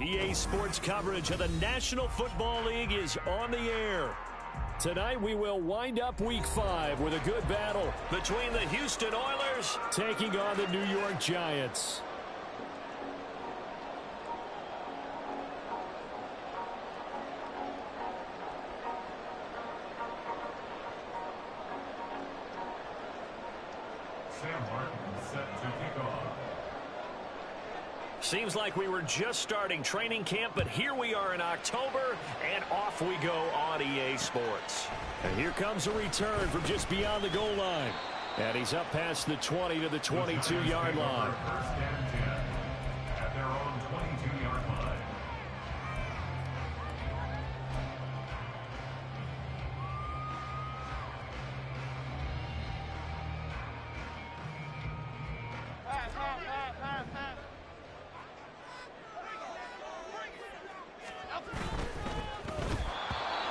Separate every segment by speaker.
Speaker 1: EA Sports coverage of the National Football League is on the air. Tonight we will wind up Week 5 with a good battle between the Houston Oilers taking on the New York Giants. Seems like we were just starting training camp, but here we are in October, and off we go on EA Sports. And here comes a return from just beyond the goal line. And he's up past the 20 to the 22-yard line.
Speaker 2: First and 10 at their own 22-yard line.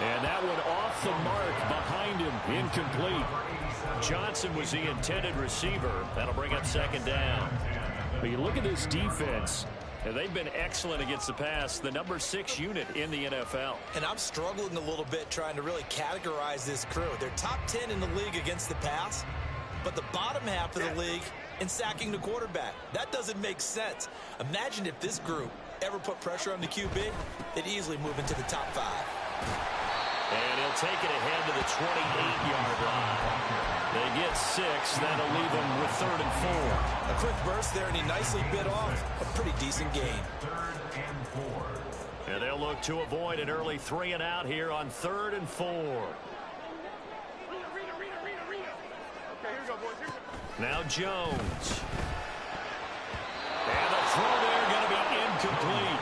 Speaker 1: And that one off the mark behind him, incomplete. Johnson was the intended receiver. That'll bring up second down. But you look at this defense, and they've been excellent against the pass, the number 6 unit in the NFL.
Speaker 3: And I'm struggling a little bit trying to really categorize this crew. They're top 10 in the league against the pass, but the bottom half of the league in sacking the quarterback. That doesn't make sense. Imagine if this group ever put pressure on the QB, they'd easily move into the top 5.
Speaker 1: And he'll take it ahead to the 28-yard line. They get 6. That'll leave them with 3rd and 4.
Speaker 3: A quick burst there, and he nicely bit off a pretty decent gain.
Speaker 2: 3rd and 4.
Speaker 1: And they'll look to avoid an early 3 and out here on 3rd and 4. Now Jones. And the throw there going to be incomplete.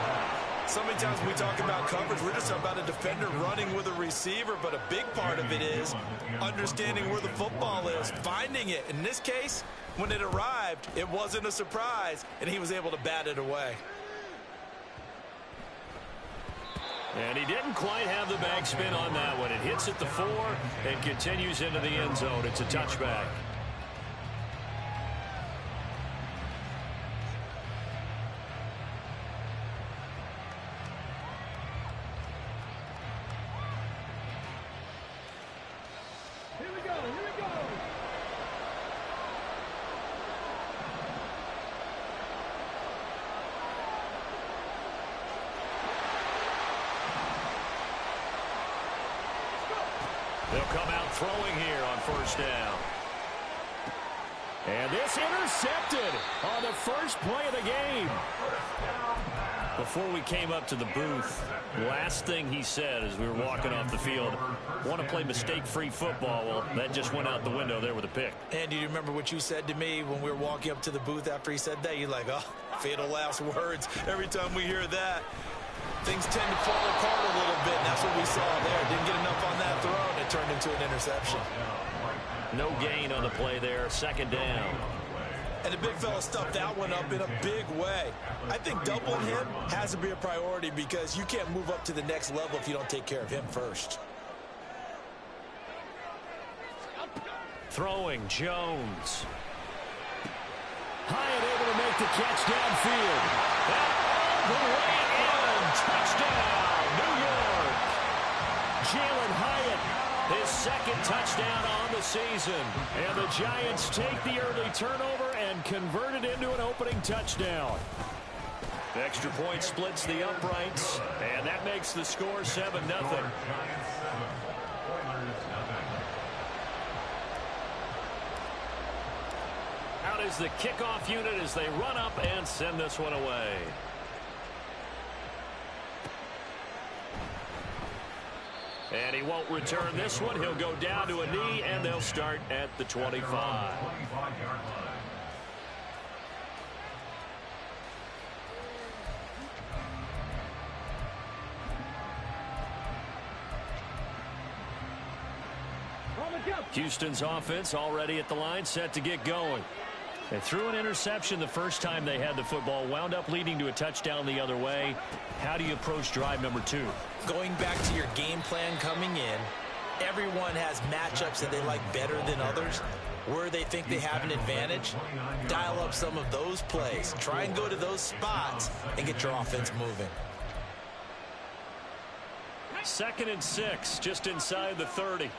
Speaker 3: So many times when we talk about coverage, we're just talking about a defender running with a receiver, but a big part of it is understanding where the football is, finding it. In this case, when it arrived, it wasn't a surprise, and he was able to bat it away.
Speaker 1: And he didn't quite have the backspin on that one. It hits at the 4 and continues into the end zone. It's a touchback. They'll come out throwing here on 1st down. And this intercepted on the first play of the game. Before we came up to the booth, last thing he said as we were walking off the field, want to play mistake-free football. Well, that just went out the window there with a pick.
Speaker 3: And do you remember what you said to me when we were walking up to the booth after he said that? You're like, oh, fatal last words. Every time we hear that, things tend to fall apart a little bit, and that's what we saw there. Didn't get enough on that throw, and it turned into an interception.
Speaker 1: No gain on the play there, 2nd down.
Speaker 3: And the big fella stuffed that one up in a big way. I think doubling him has to be a priority because you can't move up to the next level if you don't take care of him first.
Speaker 1: Throwing, Jones. Hyatt able to make the catch downfield. And all the way in. Touchdown, New York. Jalen Hyatt, his 2nd touchdown on the season. And the Giants take the early turnover and convert it into an opening touchdown. Extra point splits the uprights, and that makes the score 7-0. Out is the kickoff unit as they run up and send this one away. And he won't return this one. He'll go down to a knee, and they'll start at the 25. Houston's offense already at the line, set to get going. They threw an interception the first time they had the football, wound up leading to a touchdown the other way. How do you approach drive number 2?
Speaker 3: Going back to your game plan coming in, everyone has matchups that they like better than others. Where they think they have an advantage, dial up some of those plays. Try and go to those spots and get your offense moving.
Speaker 1: 2nd and 6, just inside the 30.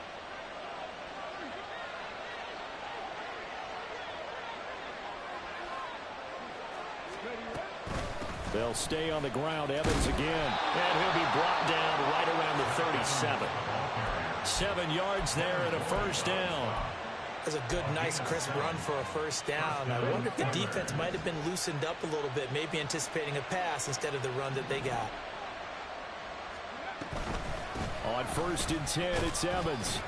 Speaker 1: They'll stay on the ground. Evans again. And he'll be brought down right around the 37. 7 yards there and a first down.
Speaker 3: That's a good, nice, crisp run for a first down. I wonder if the defense might have been loosened up a little bit, maybe anticipating a pass instead of the run that they got.
Speaker 1: On 1st and 10, it's Evans.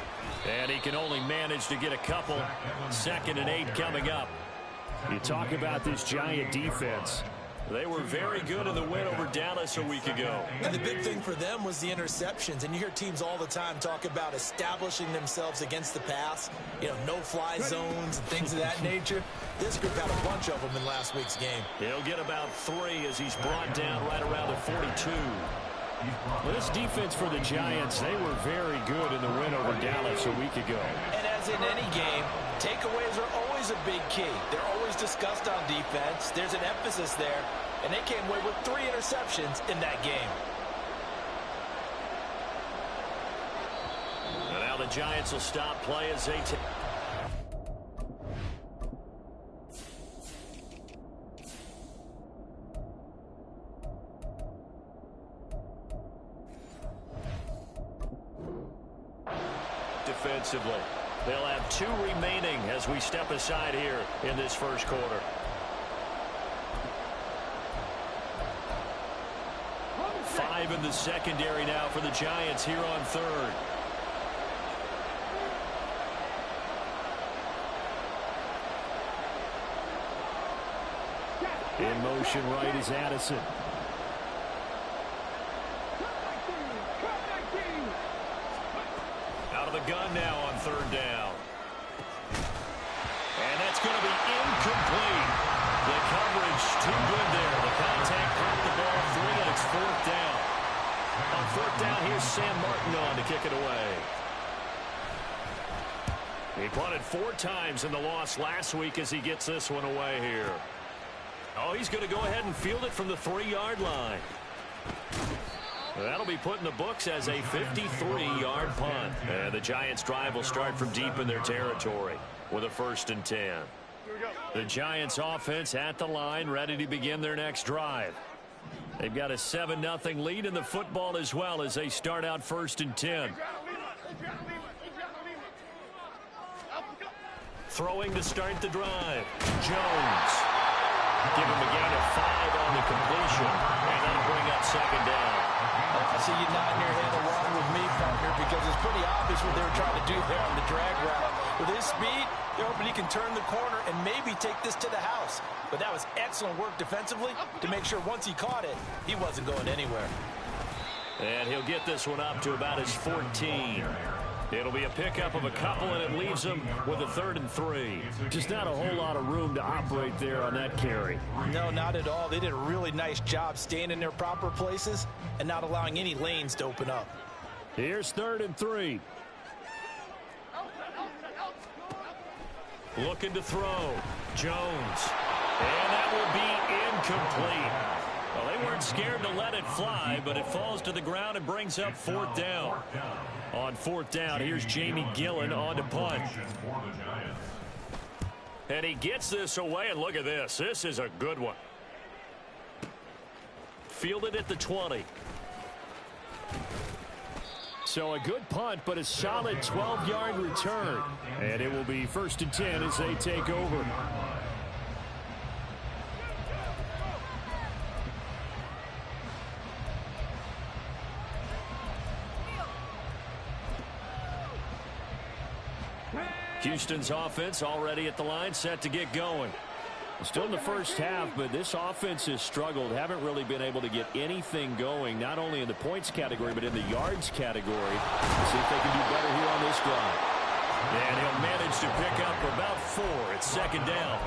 Speaker 1: And he can only manage to get a couple. 2nd and 8 coming up. You talk about this Giant defense. They were very good in the win over Dallas a week ago.
Speaker 3: And the big thing for them was the interceptions. And you hear teams all the time talk about establishing themselves against the pass. You know, no-fly zones and things of that nature. This group had a bunch of them in last week's game.
Speaker 1: He'll get about 3 as he's brought down right around the 42. Well, this defense for the Giants, they were very good in the win over Dallas a week ago.
Speaker 3: And as in any game, takeaways are always a big key. They're always discussed on defense. There's an emphasis there, and they came away with 3 interceptions in that game.
Speaker 1: And now the Giants will stop play as they take. Defensively. They'll have 2 remaining as we step aside here in this first quarter. Five in the secondary now for the Giants here on 3rd. In motion right is Addison. Out of the gun now on 3rd down. And that's going to be incomplete. The coverage too good there. The contact caught the ball free, and it's 4th down. On 4th down, here's Sam Martin on to kick it away. He punted 4 times in the loss last week as he gets this one away here. Oh, he's going to go ahead and field it from the 3-yard line. That'll be put in the books as a 53-yard punt. And the Giants' drive will start from deep in their territory with a 1st and 10. The Giants' offense at the line, ready to begin their next drive. They've got a 7-0 lead in the football as well as they start out 1st and 10. Throwing to start the drive. Jones. Give him a gain of 5 on the completion, and that'll bring up 2nd down.
Speaker 3: I see you nodding your head along with me, partner, because it's pretty obvious what they were trying to do there on the drag route. With his speed, they're hoping he can turn the corner and maybe take this to the house. But that was excellent work defensively to make sure once he caught it, he wasn't going anywhere.
Speaker 1: And he'll get this one up to about his 14. It'll be a pickup of a couple, and it leaves him with a 3rd and 3. Just not a whole lot of room to operate there on that carry.
Speaker 3: No, not at all. They did a really nice job staying in their proper places and not allowing any lanes to open up.
Speaker 1: Here's 3rd and 3. Looking to throw. Jones. And that will be incomplete. Well, they weren't scared to let it fly, but it falls to the ground and brings up 4th down. On 4th down, here's Jamie Gillen on to punt. And he gets this away, and look at this. This is a good one. Fielded at the 20. So a good punt, but a solid 12-yard return. And it will be 1st and 10 as they take over. Houston's offense already at the line, set to get going. Still in the first half, but this offense has struggled. Haven't really been able to get anything going, not only in the points category, but in the yards category. Let's see if they can do better here on this drive. And he'll manage to pick up about 4. It's 2nd down.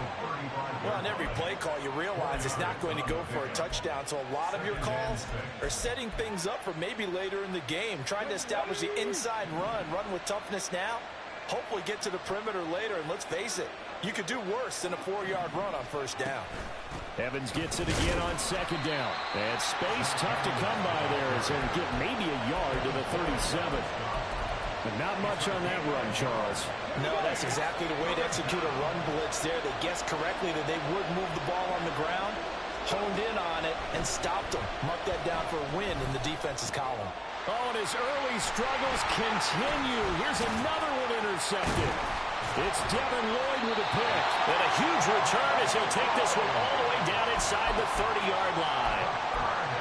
Speaker 3: Well, on every play call, you realize it's not going to go for a touchdown. So a lot of your calls are setting things up for maybe later in the game, trying to establish the inside run with toughness now. Hopefully get to the perimeter later, and let's face it, you could do worse than a 4-yard run on 1st down.
Speaker 1: Evans gets it again on second down. And space tough to come by there as they get maybe a yard to the 37. But not much on that run, Charles.
Speaker 3: No, that's exactly the way to execute a run blitz there. They guessed correctly that they would move the ball on the ground, honed in on it, and stopped them. Mark that down for a win in the defense's column.
Speaker 1: Oh, and his early struggles continue. Here's another one intercepted. It's Devin Lloyd with a pick. And a huge return as he'll take this one all the way down inside the 30-yard line.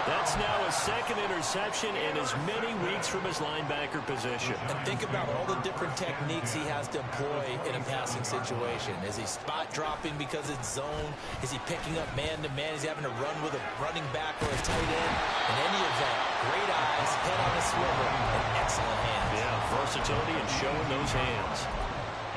Speaker 1: That's now his second interception in as many weeks from his linebacker position.
Speaker 3: And think about all the different techniques he has to employ in a passing situation. Is he spot dropping because it's zone? Is he picking up man-to-man? Is he having to run with a running back or a tight end? In any event, great eyes, head on a swivel, and excellent hands.
Speaker 1: Yeah, versatility and showing those hands.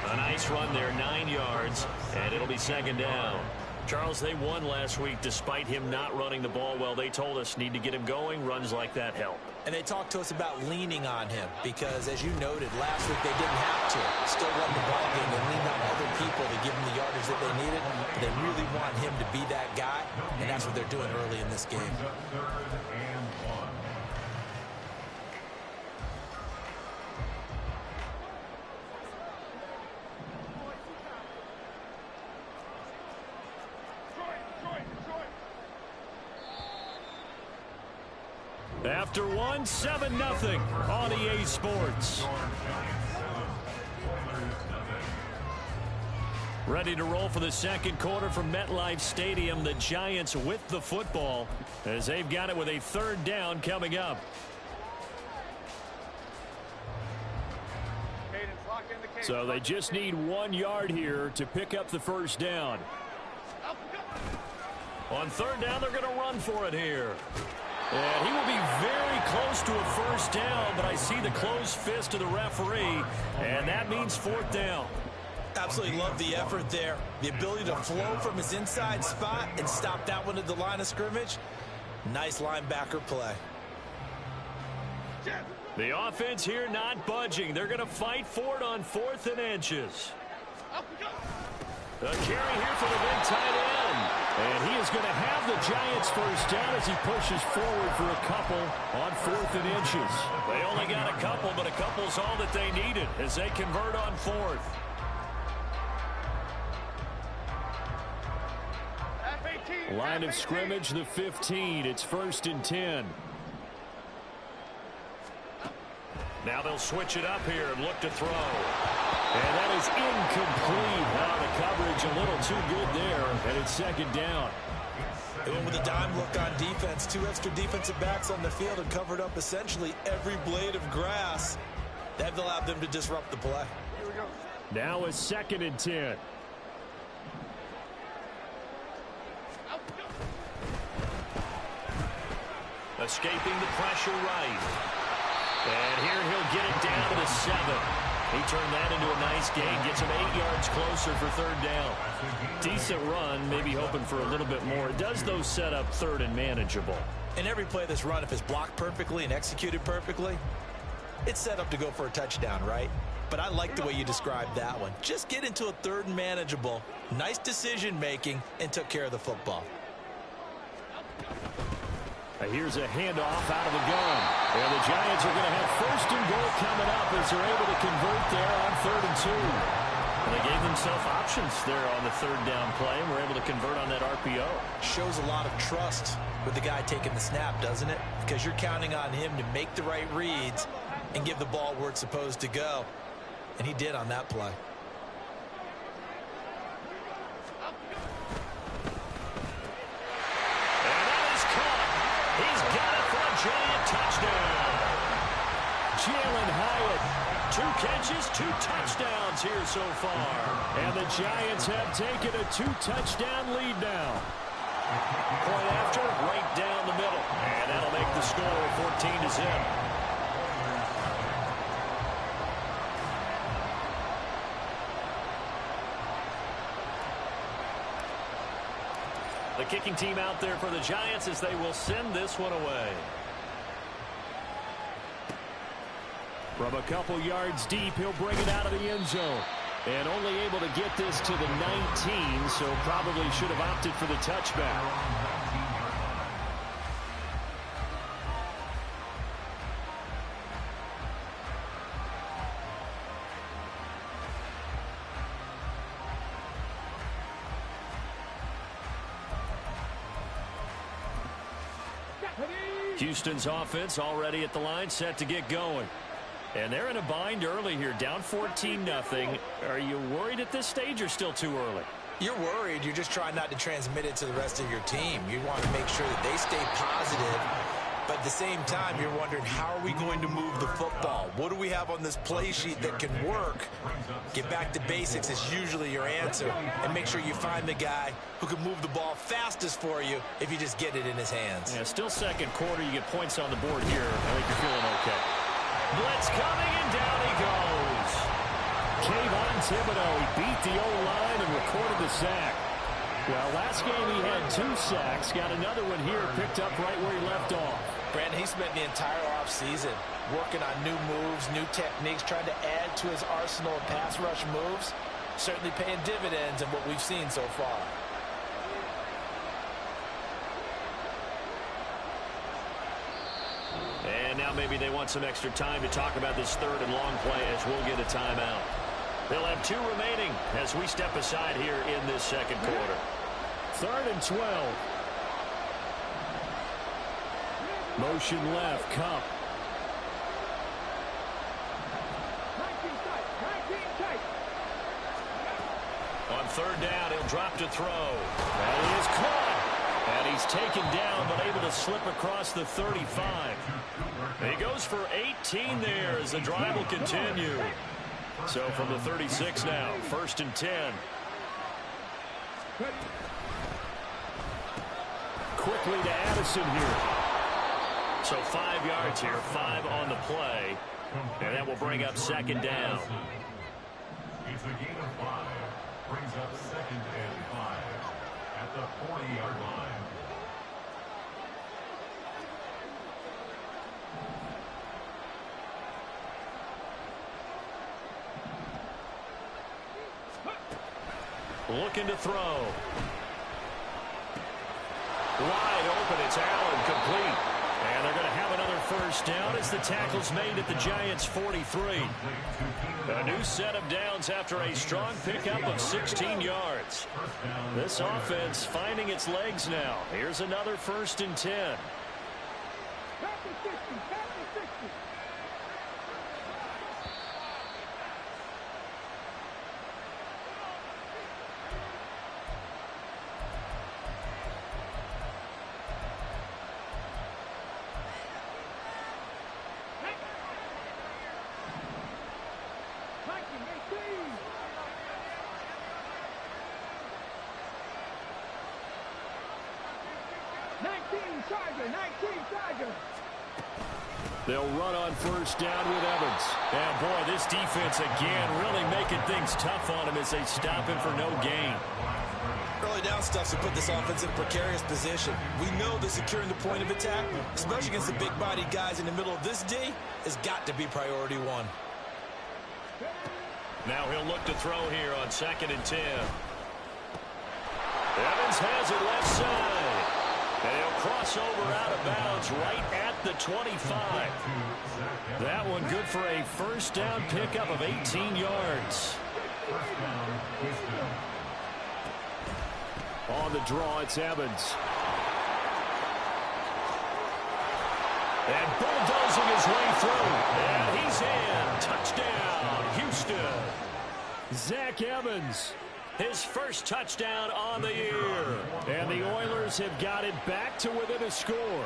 Speaker 1: A nice run there, 9 yards, and it'll be second down. Charles, they won last week despite him not running the ball well. They told us need to get him going. Runs like that help.
Speaker 3: And they talked to us about leaning on him because, as you noted, last week they didn't have to. Still won the ball game. They leaned on other people to give him the yardage that they needed. But they really want him to be that guy, and that's what they're doing early in this game.
Speaker 1: After one, 7-0 on EA Sports. Ready to roll for the second quarter from MetLife Stadium. The Giants with the football as they've got it with a third down coming up. So they just need 1 yard here to pick up the first down. On third down, they're going to run for it here. And he will be very close to a first down, but I see the closed fist of the referee, and that means fourth down.
Speaker 3: Absolutely love the effort there. The ability to flow from his inside spot and stop that one at the line of scrimmage. Nice linebacker play.
Speaker 1: The offense here not budging. They're going to fight for it on 4th and inches. A carry here for the big tight end. And he is going to have the Giants first down as he pushes forward for a couple on 4th and inches. They only got a couple, but a couple's all that they needed as they convert on 4th. Line of scrimmage, the 15. It's 1st and 10. Now they'll switch it up here and look to throw. And that is incomplete. The coverage a little too good there, and it's second down.
Speaker 3: They went with a dime look on defense. 2 extra defensive backs on the field and covered up essentially every blade of grass. That allowed them to disrupt the play.
Speaker 1: Now it's 2nd and 10. Escaping the pressure right. And here he'll get it down to the 7. He turned that into a nice gain. Gets him 8 yards closer for third down. Decent run, maybe hoping for a little bit more. It does, though, set up third and manageable.
Speaker 3: In every play that's run, if it's blocked perfectly and executed perfectly, it's set up to go for a touchdown, right? But I like the way you described that one. Just get into a third and manageable. Nice decision-making and took care of the football.
Speaker 1: Here's a handoff out of the gun. And the Giants are going to have 1st and goal coming up as they're able to convert there on 3rd and 2. And they gave themselves options there on the third down play and were able to convert on that RPO.
Speaker 3: Shows a lot of trust with the guy taking the snap, doesn't it? Because you're counting on him to make the right reads and give the ball where it's supposed to go. And he did on that play.
Speaker 1: He's got it for a Giant touchdown. Jalen Hyatt, 2 catches, 2 touchdowns here so far. And the Giants have taken a 2-touchdown lead now. Point after, right down the middle. And that'll make the score 14-0. The kicking team out there for the Giants as they will send this one away. From a couple yards deep, he'll bring it out of the end zone. And only able to get this to the 19, so probably should have opted for the touchback. Houston's offense already at the line, set to get going. And they're in a bind early here, down 14-0. Are you worried at this stage or still too early?
Speaker 3: You're worried. You're just trying not to transmit it to the rest of your team. You want to make sure that they stay positive. But at the same time, you're wondering, how are we going to move the football? What do we have on this play sheet that can work? Get back to basics is usually your answer. And make sure you find the guy who can move the ball fastest for you if you just get it in his hands.
Speaker 1: Yeah, still second quarter. You get points on the board here. I think you're feeling okay. Blitz coming, and down he goes. Kayvon Thibodeau, he beat the O-line and recorded the sack. Well, last game he had 2 sacks. Got another one here, picked up right where he left off.
Speaker 3: Brandon, he spent the entire offseason working on new moves, new techniques, trying to add to his arsenal of pass rush moves. Certainly paying dividends in what we've seen so far.
Speaker 1: And now maybe they want some extra time to talk about this third and long play as we'll get a timeout. They'll have 2 remaining as we step aside here in this second quarter. 3rd and 12. Motion left, Cup. On 3rd down, he'll drop to throw. And he is caught. And he's taken down, but able to slip across the 35. He goes for 18 there as the drive will continue. So from the 36 now, 1st and 10. Quickly to Addison here. So 5 yards here, 5 on the play. And that will bring up 2nd down.
Speaker 2: It's a gain of 5. Brings up 2nd and 5 at the 40-yard line.
Speaker 1: Looking to throw. Wide open, it's Allen, complete. And they're going to have another 1st down as the tackle's made at the Giants' 43. A new set of downs after a strong pickup of 16 yards. This offense finding its legs now. Here's another 1st and 10. They'll run on 1st down with Evans. And boy, this defense again really making things tough on him as they stop him for no gain.
Speaker 3: Early down stuff to put this offense in a precarious position. We know that securing the point of attack, especially against the big-bodied guys in the middle of this D, has got to be priority 1.
Speaker 1: Now he'll look to throw here on 2nd and 10. Evans has it left side. And he'll cross over out of bounds right at the 25. That one good for a 1st down pickup of 18 yards. On the draw, it's Evans. And bulldozing his way through. And he's in. Touchdown, Houston. Zach Evans. His 1st touchdown on the year. And the Oilers have got it back to within a score.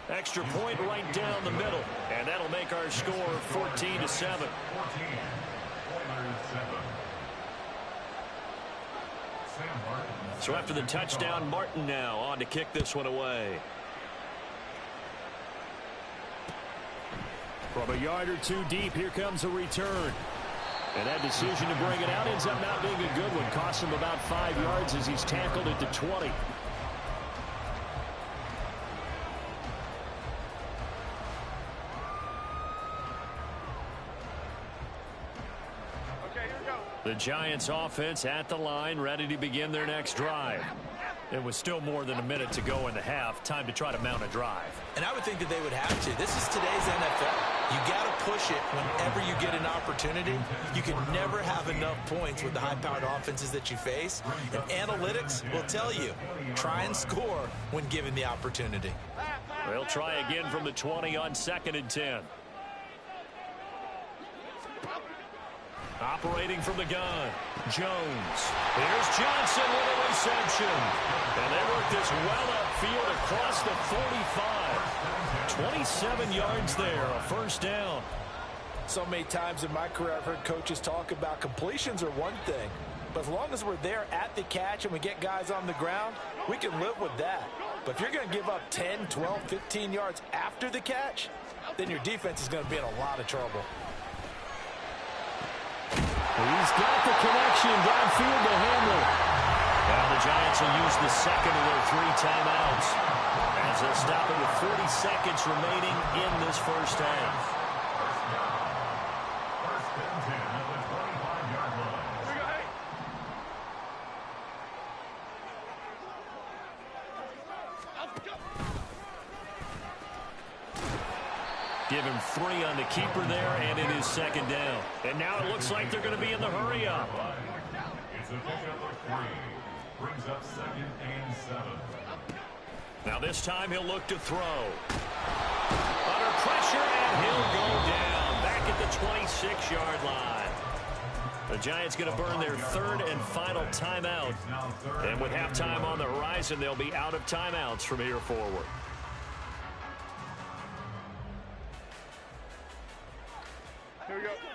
Speaker 1: Extra point right down the middle. And that'll make our score 14-7. So after the touchdown, Martin now on to kick this one away. From a yard or 2 deep, here comes a return. And that decision to bring it out ends up not being a good one. Costs him about 5 yards as he's tackled at the 20. The Giants offense at the line, ready to begin their next drive. It was still more than a minute to go in the half. Time to try to mount a drive.
Speaker 3: And I would think that they would have to. This is today's NFL. You got to push it whenever you get an opportunity. You can never have enough points with the high-powered offenses that you face. And analytics will tell you, try and score when given the opportunity.
Speaker 1: They'll try again from the 20 on 2nd and 10. Operating from the gun, Jones. Here's Johnson with a reception. And they work this well upfield across the 45. 27 yards there, a first down.
Speaker 4: So many times in my career I've heard coaches talk about completions are one thing. But as long as we're there at the catch and we get guys on the ground, we can live with that. But if you're going to give up 10, 12, 15 yards after the catch, then your defense is going to be in a lot of trouble.
Speaker 1: He's got the connection downfield to Hamler. Now the Giants will use the second of their 3 timeouts as they'll stop it with 40 seconds remaining in this first half.
Speaker 2: First and 10 at the 25-yard line.
Speaker 1: Give him 3 on the keeper there, and it is second down. And now it looks like they're going to be in the hurry-up.
Speaker 2: It's a pickup of 3. Brings up 2nd and 7.
Speaker 1: Now this time he'll look to throw. Under pressure, and he'll go down. Back at the 26-yard line. The Giants going to burn their 3rd and final timeout. And with halftime on the horizon, they'll be out of timeouts from here forward.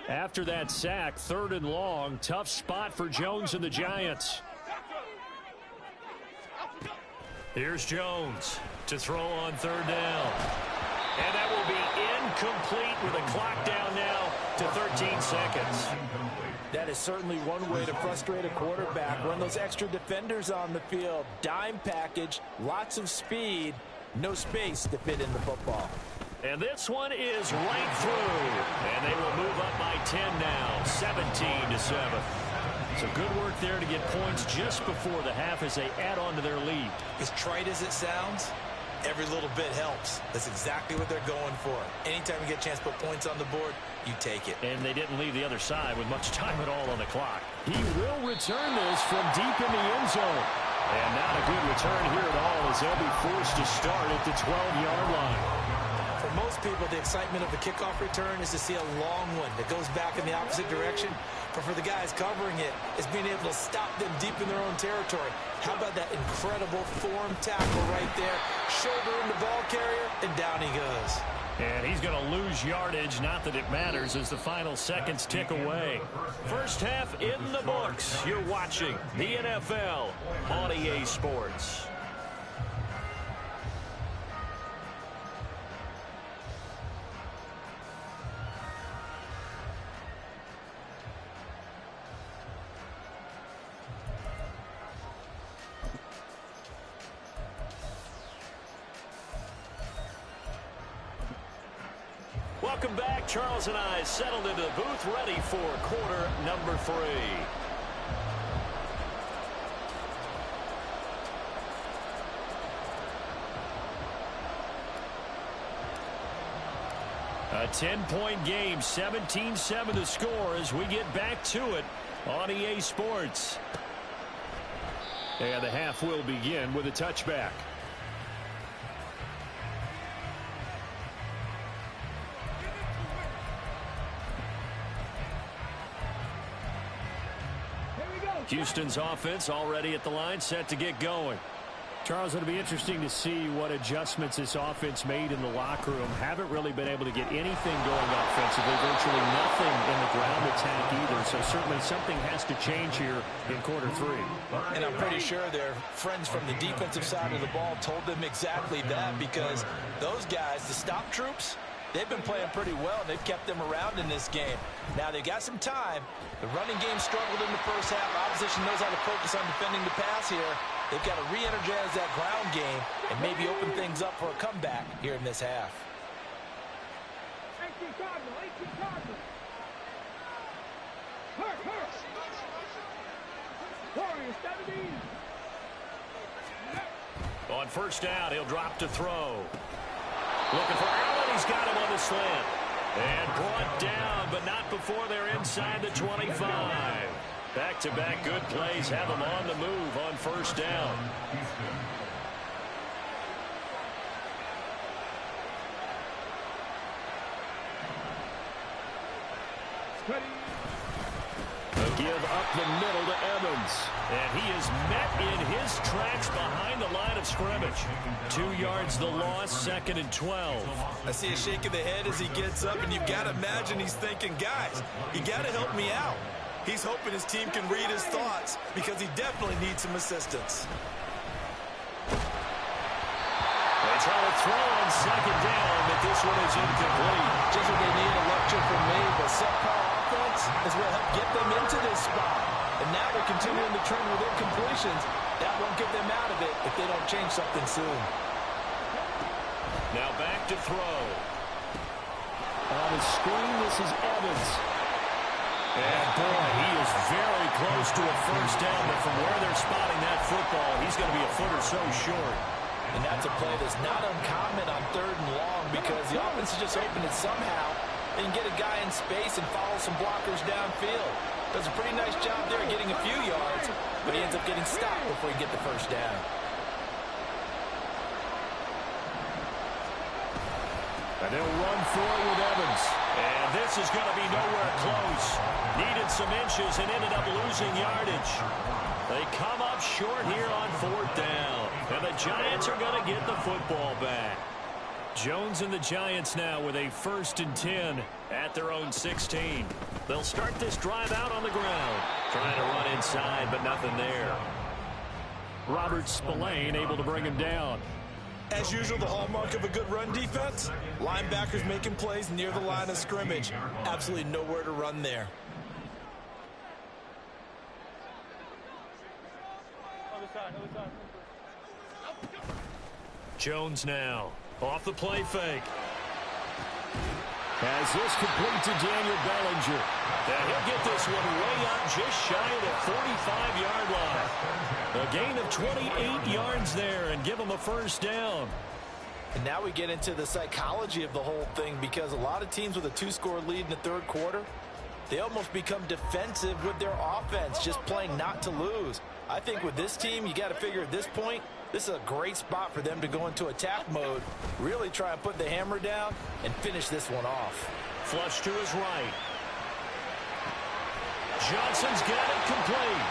Speaker 1: After that sack, 3rd and long, tough spot for Jones and the Giants. Here's Jones to throw on 3rd down. And that will be incomplete with a clock down now to 13 seconds.
Speaker 4: That is certainly one way to frustrate a quarterback. Run those extra defenders on the field. Dime package, lots of speed, no space to fit in the football.
Speaker 1: And this one is right through. And they will move up by 10 now, 17-7. So good work there to get points just before the half as they add on to their lead.
Speaker 3: As trite as it sounds, every little bit helps. That's exactly what they're going for. Anytime you get a chance to put points on the board, you take it.
Speaker 1: And they didn't leave the other side with much time at all on the clock. He will return this from deep in the end zone. And not a good return here at all as they'll be forced to start at the 12-yard line.
Speaker 3: For most people, the excitement of the kickoff return is to see a long one that goes back in the opposite direction. But for the guys covering it, is being able to stop them deep in their own territory. How about that incredible form tackle right there? Shoulder in the ball carrier, and down he goes.
Speaker 1: And he's going to lose yardage, not that it matters, as the final seconds tick away. First half in the books. You're watching the NFL on EA Sports. Welcome back. Charles and I settled into the booth, ready for quarter number 3. A 10-point game, 17-7 the score as we get back to it on EA Sports. And the half will begin with a touchback. Houston's offense already at the line, set to get going. Charles, it'll be interesting to see what adjustments this offense made in the locker room. Haven't really been able to get anything going offensively, virtually nothing in the ground attack either. So certainly something has to change here in quarter 3.
Speaker 4: And I'm pretty sure their friends from the defensive side of the ball told them exactly that, because those guys, the stop troops, they've been playing pretty well, and they've kept them around in this game. Now, they've got some time. The running game struggled in the first half. Opposition knows how to focus on defending the pass here. They've got to re-energize that ground game and maybe open things up for a comeback here in this half.
Speaker 1: On first down, he'll drop to throw. Looking for Allen. He's got him on the slant. And brought down, but not before they're inside the 25. Back-to-back good plays have them on the move on first down. A give up the middle to Evans. And he is met in his tracks behind the line of scrimmage. 2 yards the loss, 2nd and 12.
Speaker 3: I see a shake of the head as he gets up, and you've got to imagine he's thinking, guys, you got to help me out. He's hoping his team can read his thoughts because he definitely needs some assistance.
Speaker 1: They try to throw on 2nd down, but this one is incomplete.
Speaker 4: Just what they need, a lecture from me, but subpar offense is what helped get them into this spot. And now they're continuing the trend with incompletions. That won't get them out of it if they don't change something soon.
Speaker 1: Now back to throw. On the screen, this is Evans. And boy, he is very close to a first down, but from where they're spotting that football, he's going to be a foot or so short.
Speaker 4: And that's a play that's not uncommon on 3rd and long because the offense is just open it somehow. They can get a guy in space and follow some blockers downfield. Does a pretty nice job there getting a few yards, but he ends up getting stopped before he gets the first down.
Speaker 1: And they'll run forward with Evans. And this is going to be nowhere close. Needed some inches and ended up losing yardage. They come up short here on 4th down. And the Giants are going to get the football back. Jones and the Giants now with a 1st and 10 at their own 16. They'll start this drive out on the ground. Trying to run inside, but nothing there. Robert Spillane able to bring him down.
Speaker 3: As usual, the hallmark of a good run defense, linebackers making plays near the line of scrimmage. Absolutely nowhere to run there.
Speaker 1: Jones now off the play fake. As this complete to Daniel Bellinger. And he'll get this one way up just shy of the 45-yard line. A gain of 28 yards there and give him a first down.
Speaker 4: And now we get into the psychology of the whole thing because a lot of teams with a 2-score lead in the 3rd quarter, they almost become defensive with their offense, just playing not to lose. I think with this team, you got to figure at this point, this is a great spot for them to go into attack mode, really try and put the hammer down and finish this one off.
Speaker 1: Flush to his right. Johnson's got it complete.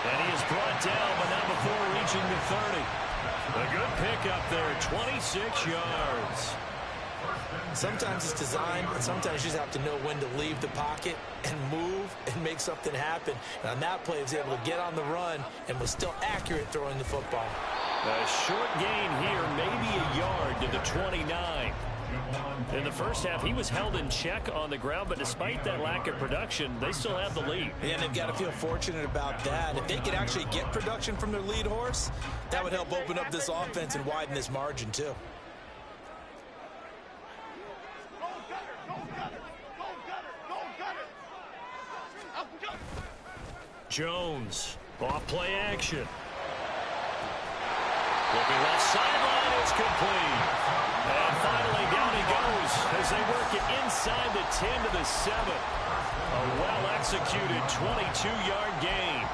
Speaker 1: And he is brought down, but not before reaching the 30. A good pickup there, 26 yards.
Speaker 3: Sometimes it's designed, and sometimes you just have to know when to leave the pocket and move and make something happen. And on that play, he was able to get on the run and was still accurate throwing the football.
Speaker 1: A short gain here, maybe a yard to the 29. In the first half, he was held in check on the ground, but despite that lack of production, they still have the lead.
Speaker 3: And they've got to feel fortunate about that. If they could actually get production from their lead horse, that would help open up this offense and widen this margin, too.
Speaker 1: Jones, off play action. Looking left sideline, it's complete. And finally down he goes as they work it inside the 10 to the 7. A well-executed 22-yard gain.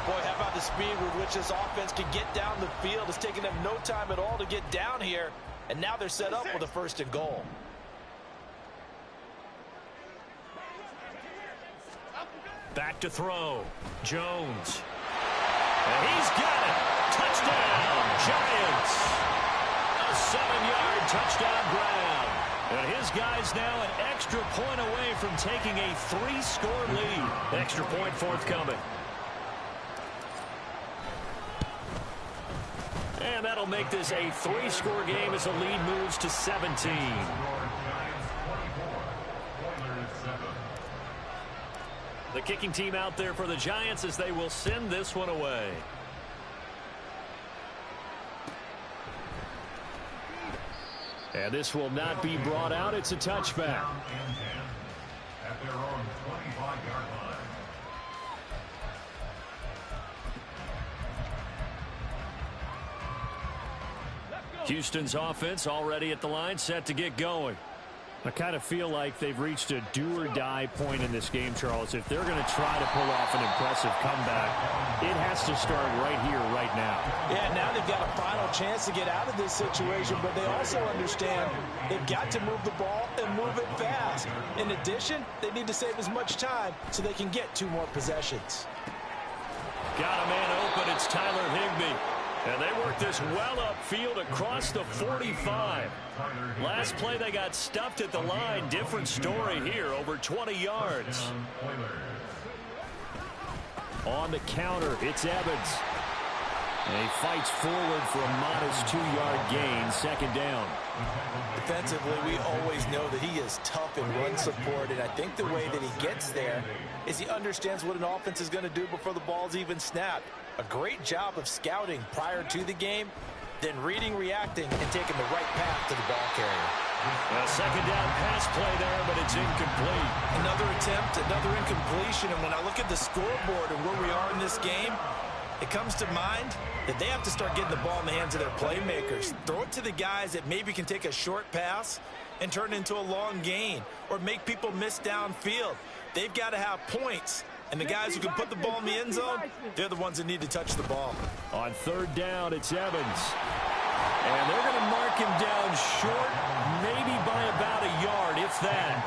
Speaker 4: Boy, how about the speed with which this offense can get down the field? It's taken them no time at all to get down here, and now they're set up with a 1st and goal.
Speaker 1: Back to throw. Jones. And he's got it. Touchdown, Giants. A 7-yard touchdown ground. And his guys now an extra point away from taking a 3-score lead. Extra point forthcoming. And that'll make this a 3-score game as the lead moves to 17. The kicking team out there for the Giants as they will send this one away. And this will not be brought out. It's a touchback.
Speaker 2: At their own 25-yard line.
Speaker 1: Houston's offense already at the line, set to get going. I kind of feel like they've reached a do-or-die point in this game, Charles. If they're going to try to pull off an impressive comeback, it has to start right here, right now.
Speaker 4: Yeah, now they've got a final chance to get out of this situation, but they also understand they've got to move the ball and move it fast. In addition, they need to save as much time so they can get 2 more possessions.
Speaker 1: Got a man open. It's Tyler Higbee. And they work this well upfield across the 45. Last play, they got stuffed at the line. Different story here, over 20 yards. On the counter, it's Evans. And he fights forward for a modest 2-yard gain, 2nd down.
Speaker 3: Defensively, we always know that he is tough in run support, and I think the way that he gets there is he understands what an offense is going to do before the ball's even snapped. A great job of scouting prior to the game, then reading, reacting, and taking the right path to the ball carrier.
Speaker 1: A 2nd down pass play there, but it's incomplete.
Speaker 3: Another attempt, another incompletion, and when I look at the scoreboard and where we are in this game, it comes to mind that they have to start getting the ball in the hands of their playmakers. Throw it to the guys that maybe can take a short pass and turn it into a long gain or make people miss downfield. They've got to have points, and the guys who can put the ball in the end zone, they're the ones that need to touch the ball.
Speaker 1: On 3rd down, it's Evans. And they're going to mark him down short, maybe by about a yard, if that.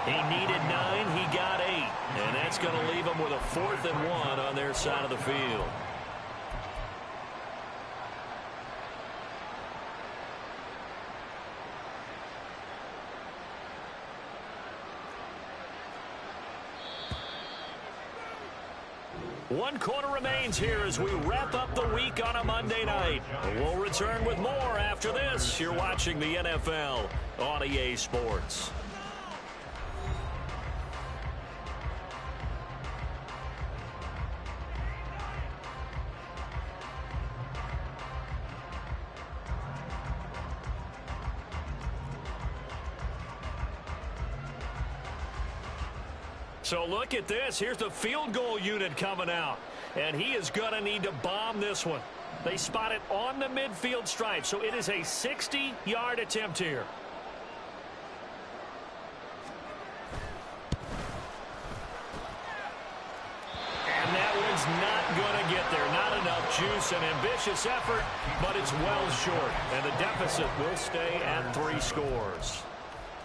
Speaker 1: He needed 9, he got 8. And that's going to leave him with a 4th and 1 on their side of the field. One quarter remains here as we wrap up the week on a Monday night. We'll return with more after this. You're watching the NFL on EA Sports. So look at this. Here's the field goal unit coming out. And he is going to need to bomb this one. They spot it on the midfield stripe. So it is a 60-yard attempt here. And that one's not going to get there. Not enough juice. An ambitious effort, but it's well short. And the deficit will stay at 3 scores.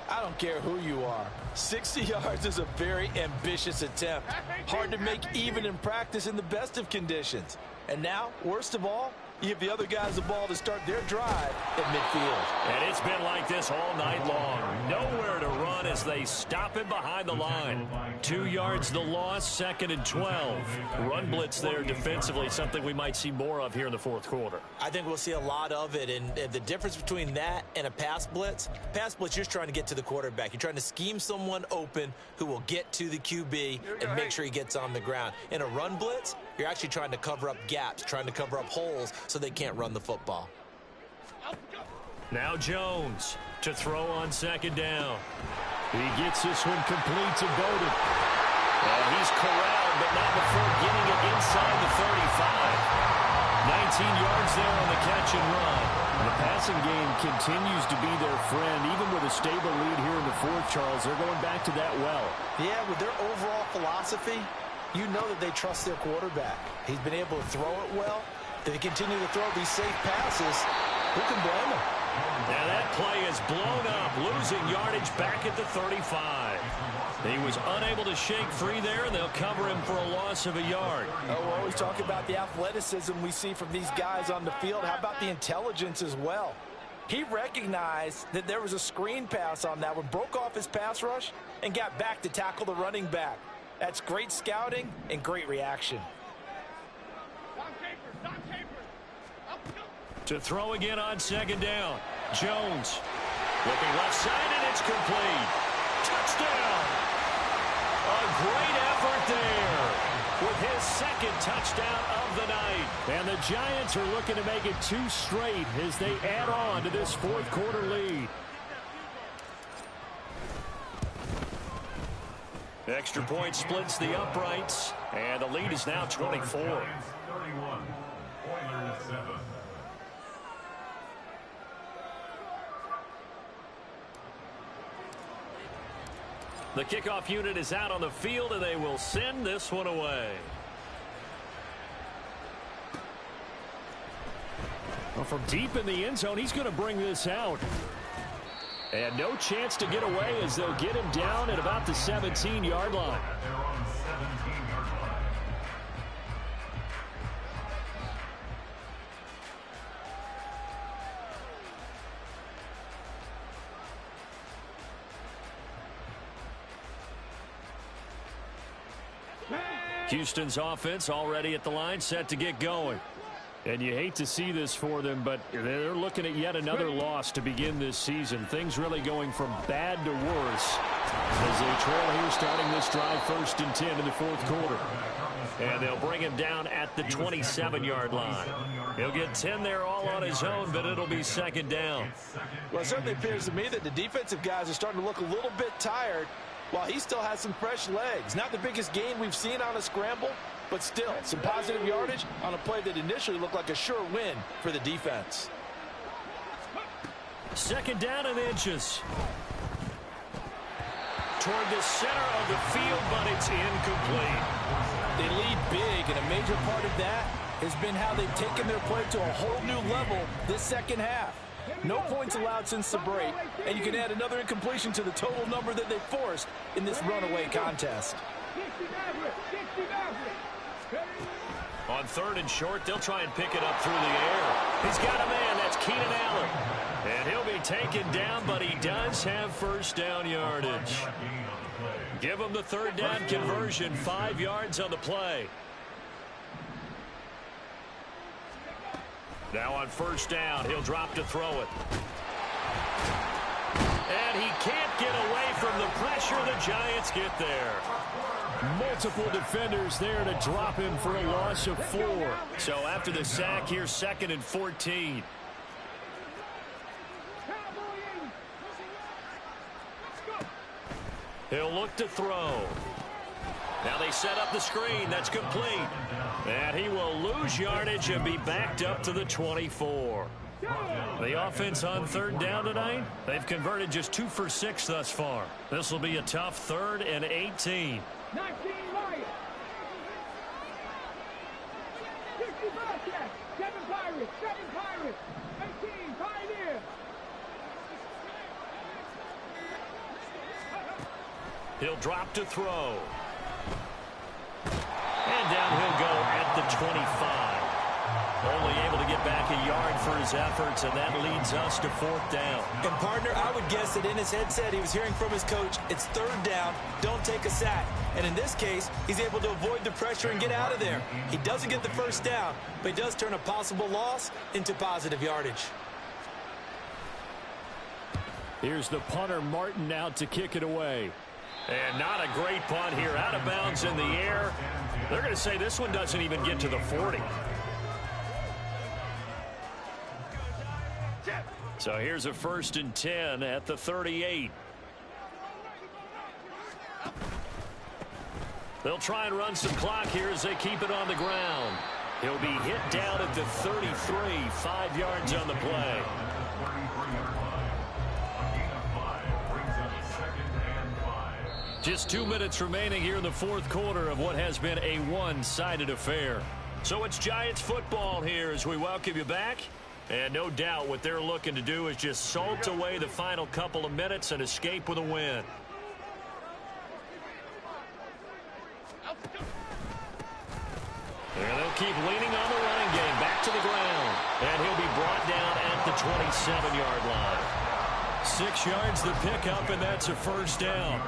Speaker 4: I don't care who you are. 60 yards is a very ambitious attempt. Hard to make even in practice in the best of conditions. And now, worst of all, you give the other guys the ball to start their drive at midfield.
Speaker 1: And it's been like this all night long. Nowhere to run as they stop him behind the line. 2 yards the loss, 2nd and 12. Run blitz there defensively, something we might see more of here in the 4th quarter.
Speaker 3: I think we'll see a lot of it, and the difference between that and a pass blitz, you're just trying to get to the quarterback. You're trying to scheme someone open who will get to the QB and make sure he gets on the ground. In a run blitz, you're actually trying to cover up gaps, trying to cover up holes so they can't run the football.
Speaker 1: Now Jones to throw on 2nd down. He gets this one complete to Bowden. And he's corralled, but not before getting it inside the 35. 19 yards there on the catch and run. The passing game continues to be their friend. Even with a stable lead here in the 4th, Charles, they're going back to that well.
Speaker 4: Yeah, with their overall philosophy, you know that they trust their quarterback. He's been able to throw it well. If they continue to throw these safe passes, who can blame them?
Speaker 1: Now that play is blown up, losing yardage back at the 35. He was unable to shake free there, and they'll cover him for a loss of a yard.
Speaker 4: Oh, we're always talking about the athleticism we see from these guys on the field. How about the intelligence as well? He recognized that there was a screen pass on that one, broke off his pass rush, and got back to tackle the running back. That's great scouting and great reaction.
Speaker 1: To throw again on 2nd down. Jones looking left side, and it's complete. Touchdown! A great effort there with his 2nd touchdown of the night. And the Giants are looking to make it 2 straight as they add on to this 4th quarter lead. Extra point splits the uprights, and the lead is now 24.
Speaker 2: 31, Oilers 7.
Speaker 1: The kickoff unit is out on the field, and they will send this one away. Well, from deep in the end zone, he's going to bring this out. And no chance to get away as they'll get him down at about the 17-yard line.
Speaker 2: They're on the 17-yard line.
Speaker 1: Houston's offense already at the line, set to get going. And you hate to see this for them, but they're looking at yet another loss to begin this season. Things really going from bad to worse as they trail here starting this drive 1st and 10 in the 4th quarter. And they'll bring him down at the 27-yard line. He'll get 10 there all on his own, but it'll be 2nd down.
Speaker 4: Well, it certainly appears to me that the defensive guys are starting to look a little bit tired while he still has some fresh legs. Not the biggest gain we've seen on a scramble, but still, some positive yardage on a play that initially looked like a sure win for the defense.
Speaker 1: 2nd down and inches. Toward the center of the field, but it's incomplete.
Speaker 4: They lead big, and a major part of that has been how they've taken their play to a whole new level this second half. No points allowed since the break, and you can add another incompletion to the total number that they forced in this runaway contest.
Speaker 1: On 3rd and short, they'll try and pick it up through the air. He's got a man. That's Keenan Allen. And he'll be taken down, but he does have 1st down yardage. Give him the 3rd down conversion, 5 yards on the play. Now on 1st down, he'll drop to throw it. And he can't get away from the pressure. The Giants get there. Multiple defenders there to drop him for a loss of 4. So after the sack, here's 2nd and 14. He'll look to throw. Now they set up the screen. That's complete. And he will lose yardage and be backed up to the 24. The offense on 3rd down tonight, they've converted just 2 for 6 thus far. This will be a tough 3rd and 18.
Speaker 5: 19 Lions. 65 Jets. 7 Pirates. 7 Pirates. 18 Pioneers.
Speaker 1: He'll drop to throw. And down he'll go at the 25. Only able to get back a yard for his efforts, and that leads us to 4th down.
Speaker 3: And, partner, I would guess that in his headset he was hearing from his coach, it's 3rd down, don't take a sack. And in this case, he's able to avoid the pressure and get out of there. He doesn't get the 1st down, but he does turn a possible loss into positive yardage.
Speaker 1: Here's the punter, Martin, out to kick it away. And not a great punt here. Out of bounds in the air. They're going to say this one doesn't even get to the 40. So here's a 1st and 10 at the 38. They'll try and run some clock here as they keep it on the ground. He'll be hit down at the 33, 5 yards on the play. Just 2 minutes remaining here in the 4th quarter of what has been a one-sided affair. So it's Giants football here as we welcome you back. And no doubt what they're looking to do is just salt away the final couple of minutes and escape with a win. And they'll keep leaning on the running game. Back to the ground. And he'll be brought down at the 27-yard line. 6 yards the pickup, and that's a 1st down.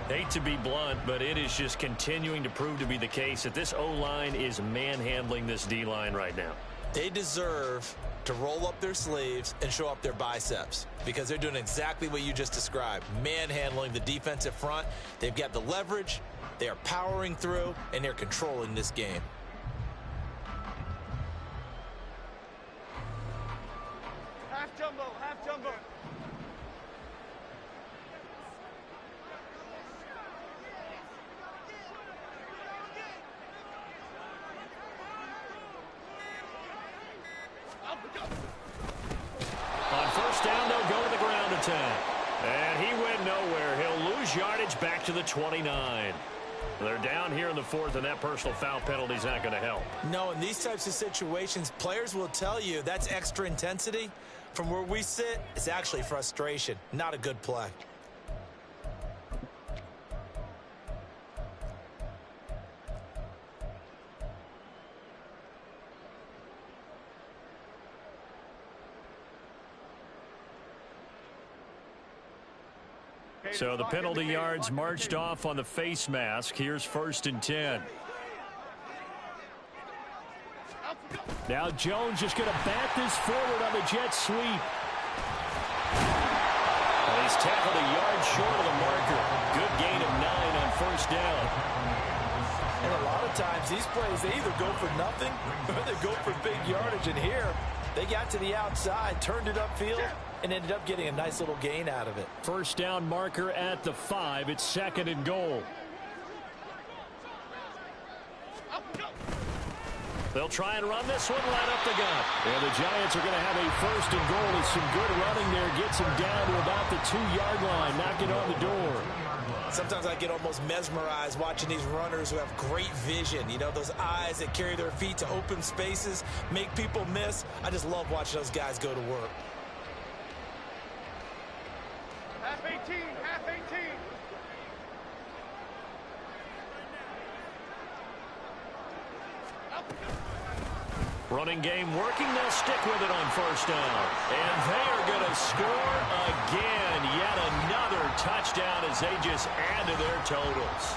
Speaker 1: Hate to be blunt, but it is just continuing to prove to be the case that this O-line is manhandling this D-line right now.
Speaker 3: They deserve to roll up their sleeves and show up their biceps because they're doing exactly what you just described, manhandling the defensive front. They've got the leverage, they are powering through, and they're controlling this game.
Speaker 5: Half jumbo. Half jumbo.
Speaker 1: On 1st down, they'll go to the ground attack. And he went nowhere. He'll lose yardage back to the 29. They're down here in the fourth, and that personal foul penalty is not going to help.
Speaker 3: No, in these types of situations, players will tell you that's extra intensity. From where we sit, it's actually frustration. Not a good play.
Speaker 1: So the penalty yards marched off on the face mask. Here's 1st and 10. Now Jones just going to bat this forward on the jet sweep. And he's tackled a yard short of the marker. Good gain of 9 on 1st down.
Speaker 3: And a lot of times these plays, they either go for nothing or they go for big yardage. And here, they got to the outside, turned it upfield, and ended up getting a nice little gain out of it.
Speaker 1: 1st down marker at the 5. It's 2nd and goal. They'll try and run this one right up the gut. And the Giants are going to have a 1st and goal. With some good running there, gets him down to about the 2-yard line, knocking on the door.
Speaker 3: Sometimes I get almost mesmerized watching these runners who have great vision. You know, those eyes that carry their feet to open spaces, make people miss. I just love watching those guys go to work.
Speaker 5: Half 18, half 18.
Speaker 1: Running game working. They'll stick with it on 1st down. And they are going to score again. Yet another touchdown as they just add to their totals.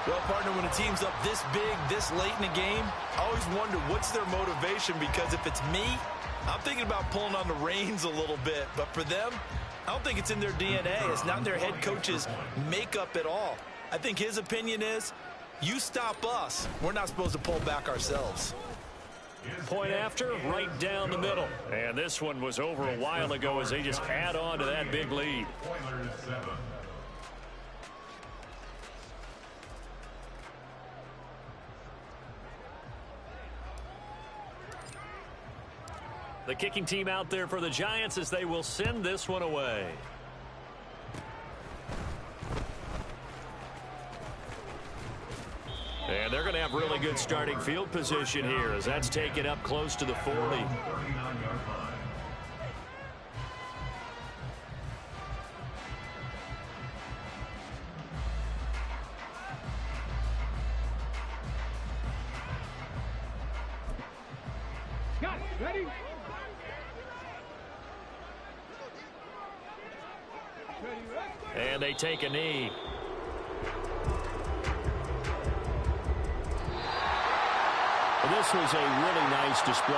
Speaker 3: Well, partner, when a team's up this big, this late in the game, I always wonder what's their motivation, because if it's me, I'm thinking about pulling on the reins a little bit. But for them, I don't think it's in their DNA. It's not in their head coach's makeup at all. I think his opinion is, you stop us, we're not supposed to pull back ourselves.
Speaker 1: Point after, right down the middle. And this one was over a while ago as they just add on to that big lead. The kicking team out there for the Giants as they will send this one away. And they're going to have really good starting field position here as that's taken up close to the 40.
Speaker 5: Got it. Ready?
Speaker 1: And they take a knee. This was a really nice display.